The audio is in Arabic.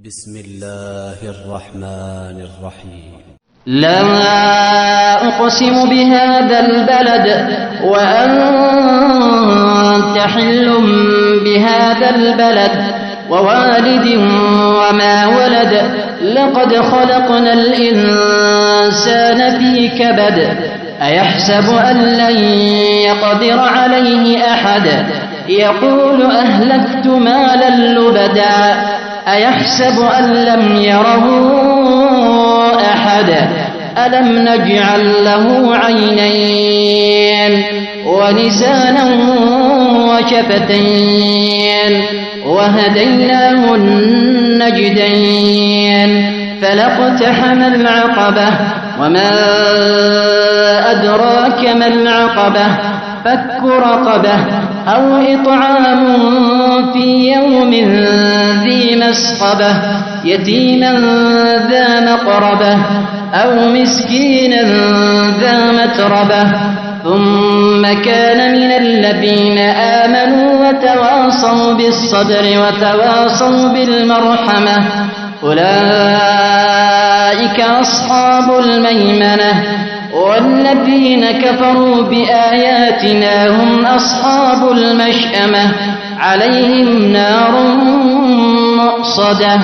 بسم الله الرحمن الرحيم. لا أقسم بهذا البلد وأنت حل بهذا البلد ووالد وما ولد لقد خلقنا الإنسان في كبد أيحسب أن لن يقدر عليه أحد يقول أهلكت مالا لبدا أيحسب أن لم يره أحد ألم نجعل له عينين ولسانا وشفتين وهديناه النجدين فلاقتحم العقبة وما أدراك ما العقبة فك رقبة أو إطعام في يوم ذي مسقبة يتيما ذا مقربة أو مسكينا ذا متربة ثم كان من الذين آمنوا وتواصوا بالصبر وتواصوا بالمرحمة أولئك أصحاب الميمنة والذين كفروا بآياتنا هم أصحاب المشأمة عليهم نار مؤصدة.